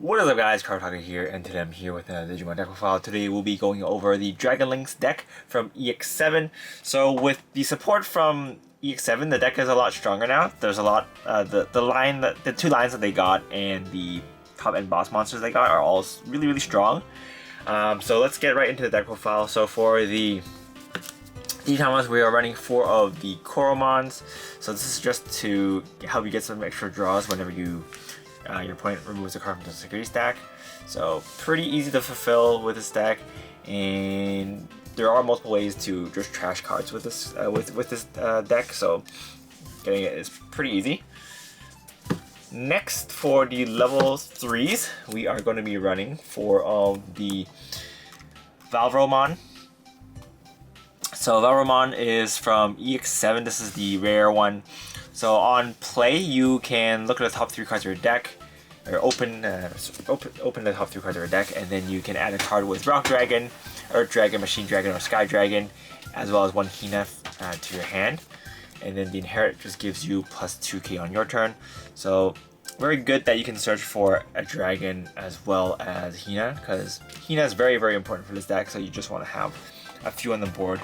What is up guys, Kartaka here, and today I'm here with a Digimon deck profile. Today we'll be going over the Dragon Linkz deck from EX7. So with the support from EX7, the deck is a lot stronger now. There's a lot, the two lines that they got and the top end boss monsters they got are all really strong. So let's get right into the deck profile. So for the Tamers, we are running 4 of the Kokuwamons. So this is just to help you get some extra draws whenever your opponent removes a card from the security stack. So pretty easy to fulfill with this deck, and there are multiple ways to just trash cards with this deck. So getting it is pretty easy. Next, for the level 3s, we are going to be running 4 of the Veedramon. So Veedramon is from EX7. This is the rare one. So on play, you can look at the top 3 cards of your deck, or open the top 3 cards of your deck, and then you can add a card with Rock Dragon, Earth Dragon, Machine Dragon, or Sky Dragon, as well as 1 Hina to your hand. And then the Inherit just gives you plus 2k on your turn. So very good that you can search for a dragon as well as Hina, because Hina is very important for this deck. So you just want to have a few on the board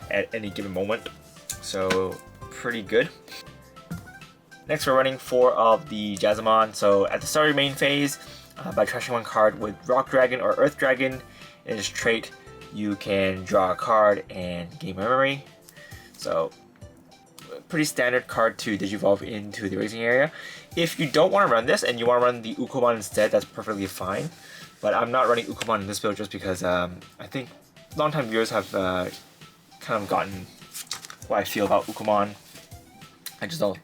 at any given moment. So pretty good. Next, we're running 4 of the Jazamon. So at the start of your main phase, by trashing 1 card with Rock Dragon or Earth Dragon in its trait, you can draw a card and gain memory. So pretty standard card to digivolve into the racing area. If you don't want to run this and you want to run the Kokuwamon instead, that's perfectly fine. But I'm not running Kokuwamon in this build just because I think longtime viewers have kind of gotten what I feel about Kokuwamon. I just don't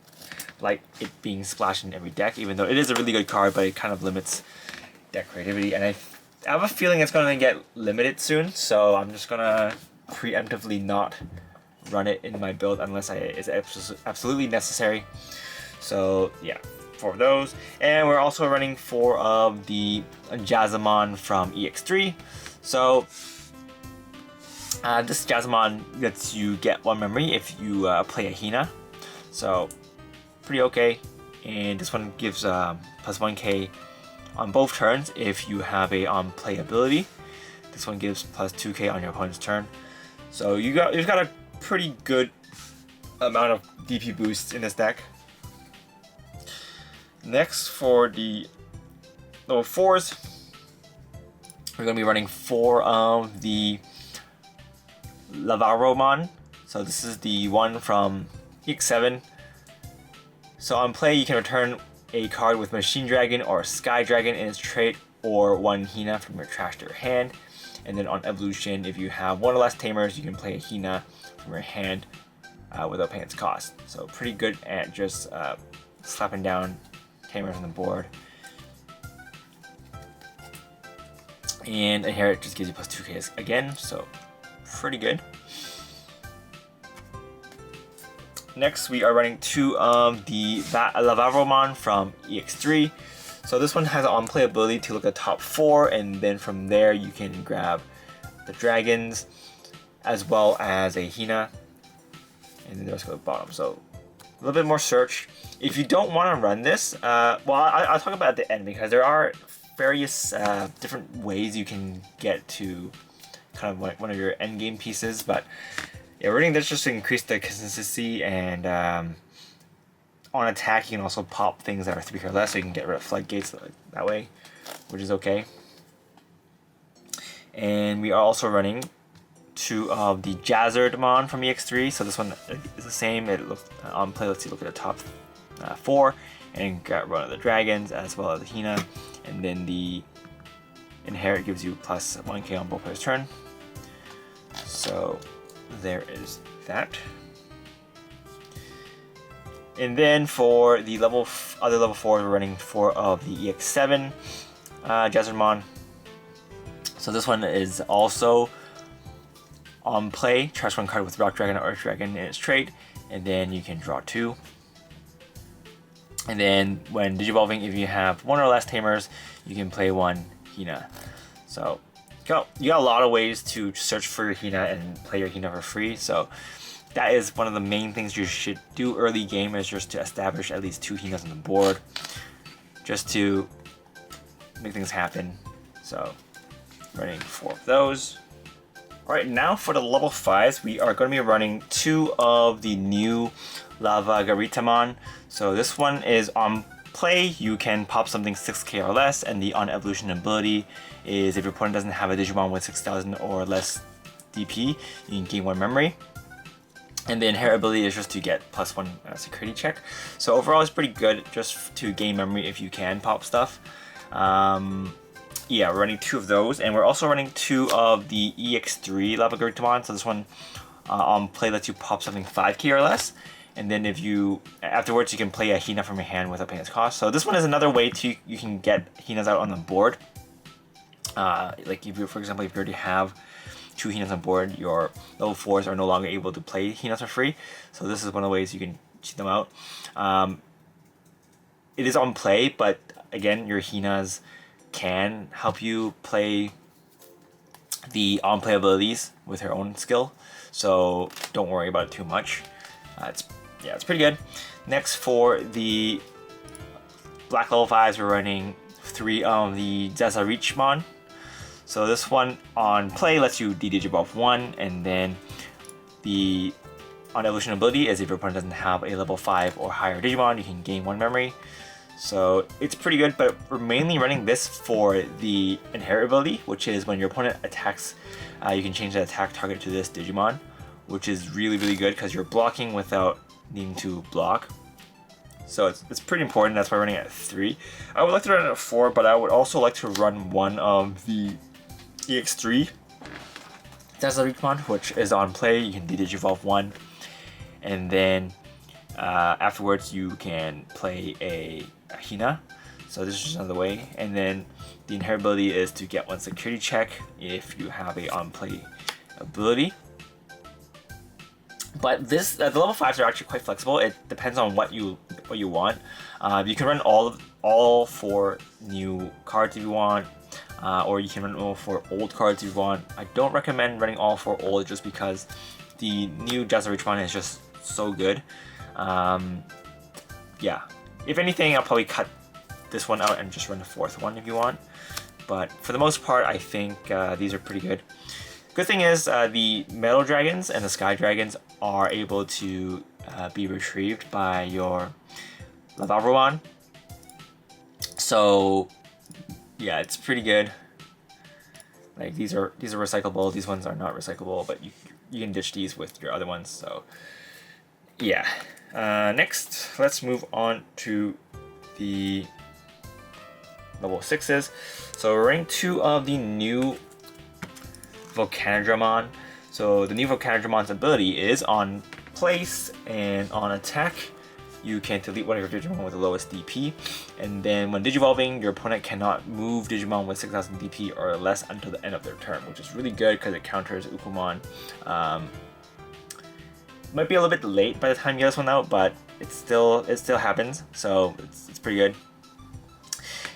like it being splashed in every deck, even though it is a really good card, but it kind of limits deck creativity, and I have a feeling it's going to get limited soon, so I'm just going to preemptively not run it in my build unless it's absolutely necessary. So yeah, 4 of those. And we're also running 4 of the Jazamon from EX3. So this Jazamon lets you get 1 memory if you play a Hina. So pretty okay, and this one gives plus 1k on both turns if you have a on play ability. This one gives plus 2k on your opponent's turn. So you've got a pretty good amount of DP boosts in this deck. Next, for the level 4s, we're going to be running 4 of the Lavogaritamon. So this is the one from EX7. So on play, you can return a card with Machine Dragon or Sky Dragon in its trait, or 1 Hina from your trash to your hand. And then on evolution, if you have 1 or less Tamers, you can play a Hina from your hand without paying its cost. So pretty good at just slapping down Tamers on the board. And Inherit just gives you plus 2k again, so pretty good. Next, we are running 2 of the Lavogaritamon from EX3. So this one has an on-play ability to look at the top 4, and then from there you can grab the dragons as well as a Hina, and then the rest go to the bottom. So a little bit more search. If you don't want to run this, well, I'll talk about it at the end, because there are various different ways you can get to kind of one of your end game pieces, but yeah, running this just to increase the consistency, and on attack you can also pop things that are 3 or less, so you can get rid of floodgates that way, which is okay. And we are also running 2 of the Jazamon from EX3. So this one is the same. It looks on play. Let's see, look at the top 4 and grab one of the dragons as well as the Hina, and then the Inherit gives you plus 1k on both players' turn. So there is that. And then for the other level 4, we're running 4 of the EX7 Jazamon. So this one is also on play. Trash 1 card with Rock Dragon or Earth Dragon in its trait, and then you can draw 2. And then when digivolving, if you have 1 or less Tamers, you can play 1 Hina. So you got a lot of ways to search for your Hina and play your Hina for free. So that is one of the main things you should do early game, is just to establish at least 2 Hinas on the board, just to make things happen. So running 4 of those. Alright, now for the level 5s, we are going to be running 2 of the new Lavogaritamon. So this one is on play, you can pop something 6k or less, and the on evolution ability is if your opponent doesn't have a Digimon with 6000 or less DP, you can gain 1 memory. And the inherent ability is just to get +1 security check. So overall it's pretty good just to gain memory if you can pop stuff. Yeah, we're running 2 of those, and we're also running 2 of the EX3 Lavogaritamon. So this one on play lets you pop something 5k or less, and then if you afterwards you can play a Hina from your hand without paying its cost. So this one is another way to you can get Hinas out on the board. Like if you, for example, if you already have 2 Hinas on board, your level 4s are no longer able to play Hinas for free. So this is one of the ways you can cheat them out. It is on play, but again, your Hinas can help you play the on-play abilities with her own skill, so don't worry about it too much. It's pretty good. Next, for the black level 5s, we're running 3 of the Jazamon. So this one on play lets you de-Digivolve 1, and then the on evolution ability is if your opponent doesn't have a level 5 or higher Digimon, you can gain 1 memory. So it's pretty good, but we're mainly running this for the inherent ability, which is when your opponent attacks, you can change the attack target to this Digimon, which is really good because you're blocking without needing to block. So it's pretty important. That's why we're running at 3. I would like to run it at 4, but I would also like to run 1 of the EX3 Jazamon, which is on play. You can de-Digivolve 1, and then afterwards you can play a Hina. So this is just another way. And then the inherent ability is to get 1 security check if you have a on play ability. But this the level 5s are actually quite flexible. It depends on what you want. You can run all 4 new cards if you want, or you can run all 4 old cards if you want. I don't recommend running all 4 old just because the new Jazamon is just so good. Yeah, if anything, I'll probably cut this one out and just run the 4th one if you want. But for the most part, I think these are pretty good. Good thing is the Metal Dragons and the Sky Dragons are able to be retrieved by your Lavogaritamon. So yeah, it's pretty good. Like these are recyclable. These ones are not recyclable, but you can ditch these with your other ones. So yeah. Next, let's move on to the level 6s. So we're running 2 of the new Volcandramon. So the new Volcandramon's ability is on place and on attack. You can delete one of your Digimon with the lowest DP, and then when Digivolving, your opponent cannot move Digimon with 6000 DP or less until the end of their turn, which is really good because it counters Kokuwamon. Might be a little bit late by the time you get this one out, but it still happens, so it's pretty good.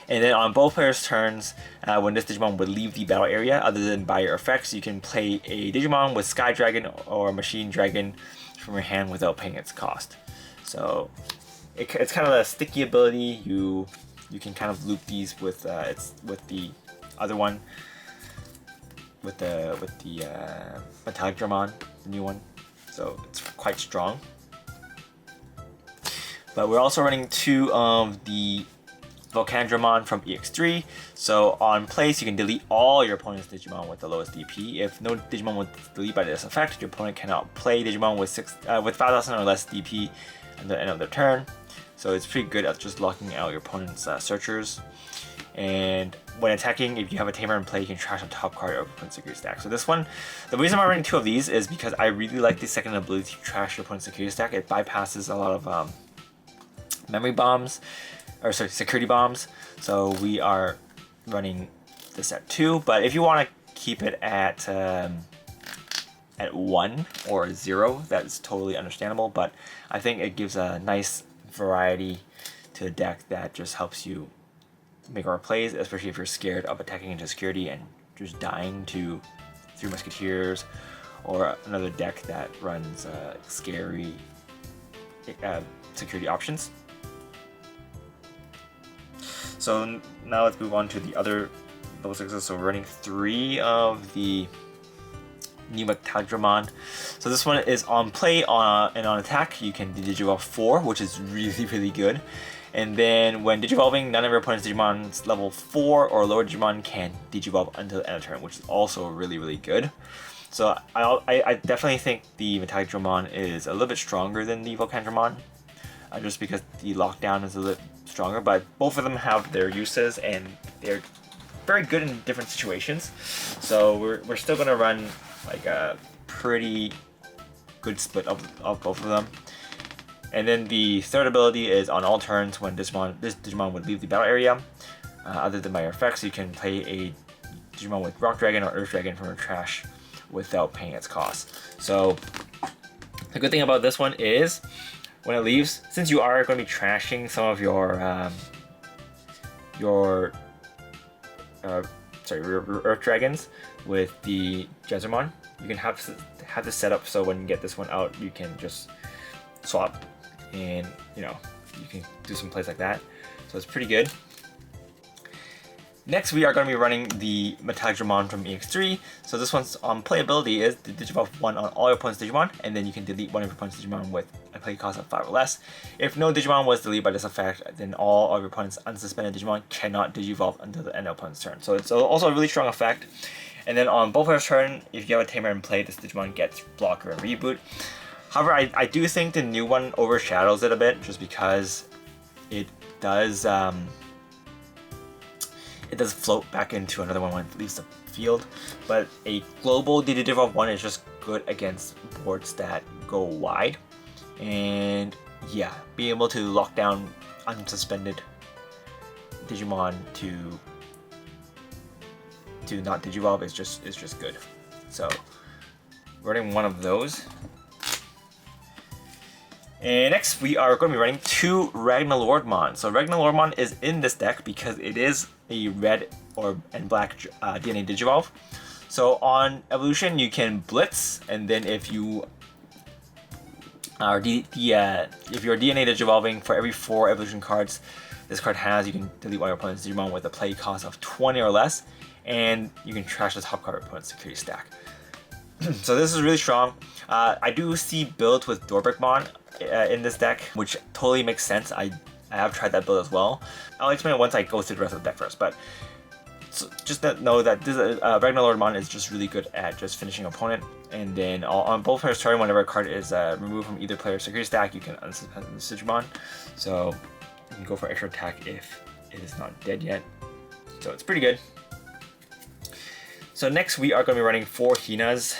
And then on both players' turns, when this Digimon would leave the battle area, other than by your effects, you can play a Digimon with Sky Dragon or Machine Dragon from your hand without paying its cost. So it's kind of a sticky ability. You can kind of loop these with the other one, with the Metallicdramon, the new one. So it's quite strong. But we're also running 2 of the Volcandramon from EX3. So on place, you can delete all your opponent's Digimon with the lowest DP. If no Digimon was deleted by this effect, your opponent cannot play Digimon with 5,000 or less DP at the end of their turn. So it's pretty good at just locking out your opponent's searchers. And when attacking, if you have a Tamer in play, you can trash the top card of your opponent's security stack. So this one, the reason I'm running 2 of these is because I really like the second ability to trash your opponent's security stack. It bypasses a lot of memory bombs, or sorry, security bombs. So we are running this at 2, but if you want to keep it at 1 or 0, that's totally understandable. But I think it gives a nice variety to the deck that just helps you make our plays, especially if you're scared of attacking into security and just dying to 3 Musketeers or another deck that runs scary security options. So now let's move on to the other level 6s. So we're running 3 of the new Metallicdramon. So this one is on play and on attack. You can Digivolve 4, which is really good. And then when Digivolving, none of your opponent's Digimon's level 4 or lower Digimon can Digivolve until the end of turn, which is also really good. So I definitely think the Metallicdramon is a little bit stronger than the Volcandramon, just because the lockdown is a little stronger, but both of them have their uses and they're very good in different situations. So we're still going to run like a pretty good split of both of them. And then the third ability is on all turns when this Digimon would leave the battle area. Other than by your effects, you can play a Digimon with Rock Dragon or Earth Dragon from your trash without paying its cost. So the good thing about this one is when it leaves, since you are going to be trashing some of your Earth Dragons with the Jazamon, you can have this set up so when you get this one out, you can just swap, and you can do some plays like that. So it's pretty good. Next, we are going to be running the Metallicdramon from EX3. So this one's playability is the Digivolve 1 on all your opponent's Digimon, and then you can delete one of your opponent's Digimon with a play cost of 5 or less. If no Digimon was deleted by this effect, then all of your opponent's unsuspended Digimon cannot Digivolve until the end of opponent's turn. So it's also a really strong effect. And then on both of our turn, if you have a Tamer in play, this Digimon gets Blocker and Reboot. However, I do think the new one overshadows it a bit, just because it does float back into another one when it leaves the field. But a global Digivolve 1 is just good against boards that go wide. And yeah, being able to lock down unsuspended Digimon to not Digivolve is just good. So running one of those. And next, we are going to be running 2 Ragnalordmon. So Ragnalordmon is in this deck because it is a red and black DNA Digivolve. So on evolution, you can Blitz, and then if you are if you're DNA Digivolving, for every 4 evolution cards this card has, you can delete one of your opponent's Digimon with a play cost of 20 or less, and you can trash the top card of your opponent's security stack. So this is really strong. I do see builds with Dorbrickmon in this deck, which totally makes sense. I have tried that build as well. I'll explain it once I go through the rest of the deck first, but so just know that this Ragnalordmon is just really good at just finishing an opponent. And then on both players' turn, whenever a card is removed from either player's security stack, you can unsuspend the Digimon. So you can go for extra attack if it is not dead yet. So it's pretty good. So next, we are going to be running 4 Hinas.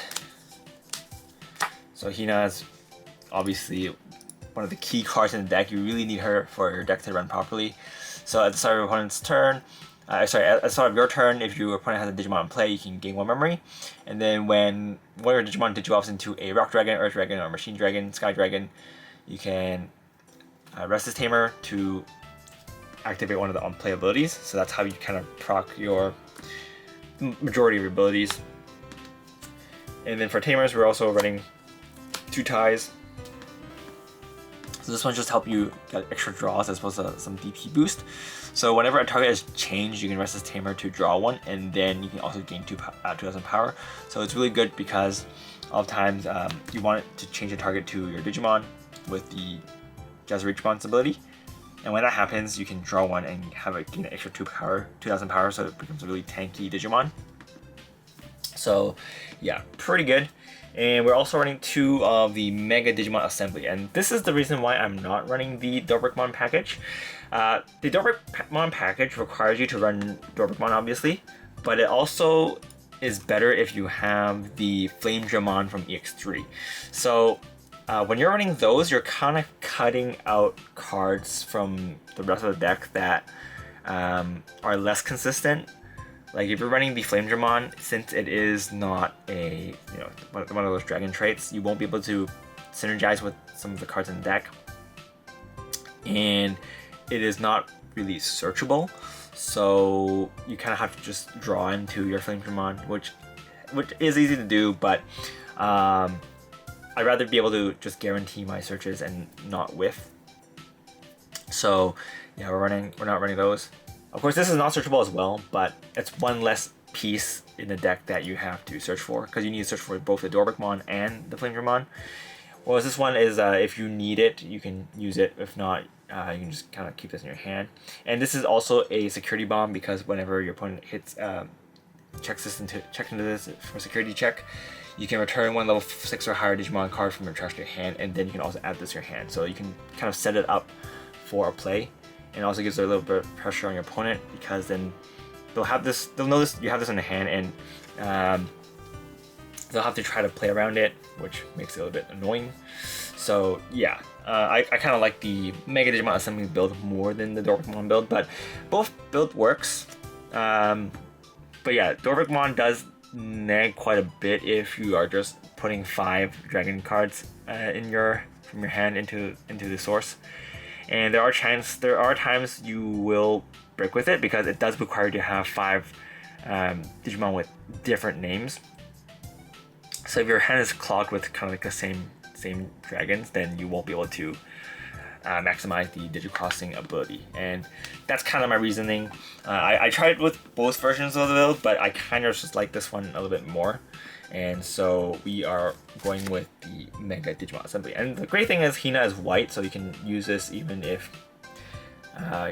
So Hina is obviously one of the key cards in the deck. You really need her for your deck to run properly. So at the start of your opponent's turn, at the start of your turn, if your opponent has a Digimon in play, you can gain 1 memory. And then when one of your Digimon Digivolves into a Rock Dragon, Earth Dragon, or Machine Dragon, Sky Dragon, you can rest this Tamer to activate one of the on-play abilities. So that's how you kind of proc your majority of your abilities. And then for Tamers, we're also running 2 ties. So this one just help you get extra draws as opposed to some DP boost. So whenever a target is changed, you can rest this Tamer to draw 1, and then you can also gain 2,000 power. So it's really good because oftentimes you want it to change the target to your Digimon with the Jazamon ability. And when that happens, you can draw 1 and have it gain an extra 2,000 power, so it becomes a really tanky Digimon. So yeah, pretty good. And we're also running 2 of the Mega Digimon Assembly, and this is the reason why I'm not running the Dorbrickmon package. The Dorbrickmon package requires you to run Dorbrickmon, obviously, but it also is better if you have the Veedramon from EX3. So when you're running those, you're kind of cutting out cards from the rest of the deck that are less consistent. Like if you're running the Veedramon, since it is not a one of those dragon traits, you won't be able to synergize with some of the cards in the deck, and it is not really searchable. So you kind of have to just draw into your Veedramon, which is easy to do, but I'd rather be able to just guarantee my searches and not whiff. So yeah, we're not running those. Of course, this is not searchable as well, but it's one less piece in the deck that you have to search for, because you need to search for both the Dorbuckmon and the Flamedramon. Whereas this one is, if you need it, you can use it. If not, you can just kind of keep this in your hand. And this is also a security bomb, because whenever your opponent hits check into this for security check, you can return one level 6 or higher Digimon card from your trash to your hand, and then you can also add this to your hand. So you can kind of set it up for a play, and it also gives a little bit of pressure on your opponent, because then they'll notice you have this in the hand, and they'll have to try to play around it, which makes it a little bit annoying. So yeah, I kind of like the Mega Digimon Assembly build more than the Dorbuckmon build, but both build works. But yeah, Dorbuckmon does nag quite a bit if you are just putting 5 dragon cards from your hand into the source. And there are times you will break with it, because it does require you to have 5 Digimon with different names. So if your hand is clogged with kind of like the same dragons, then you won't be able to maximize the Digicrossing ability. And that's kind of my reasoning. I tried with both versions of the build, but I kind of just like this one a little bit more. And so we are going with the Mega Digimon Assembly. And the great thing is Hina is white, so you can use this even if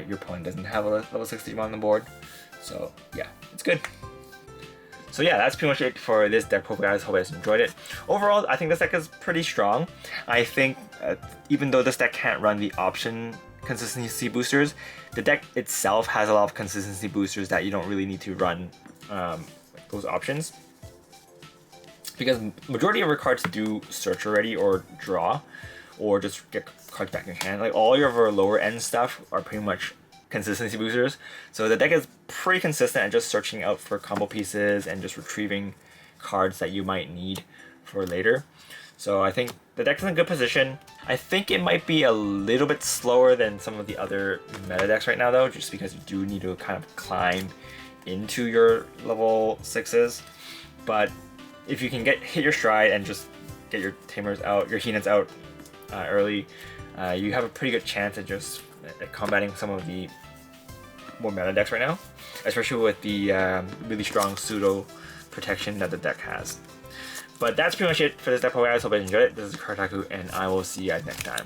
your opponent doesn't have a level 6 Digimon on the board. So yeah, it's good. So yeah, that's pretty much it for this deck profile, guys. Hope you guys enjoyed it. Overall, I think this deck is pretty strong. I think even though this deck can't run the option consistency boosters, the deck itself has a lot of consistency boosters that you don't really need to run those options. Because majority of your cards do search already, or draw, or just get cards back in your hand. Like all your lower end stuff are pretty much consistency boosters. So the deck is pretty consistent at just searching out for combo pieces and just retrieving cards that you might need for later. So I think the deck's in a good position. I think it might be a little bit slower than some of the other meta decks right now though, just because you do need to kind of climb into your level 6s. But if you can hit your stride and just get your Tamers out, your Hinas out early, you have a pretty good chance at just combating some of the more meta decks right now, especially with the really strong pseudo protection that the deck has. But that's pretty much it for this deck, guys. Hope you enjoyed it. This is Kartaku, and I will see you guys next time.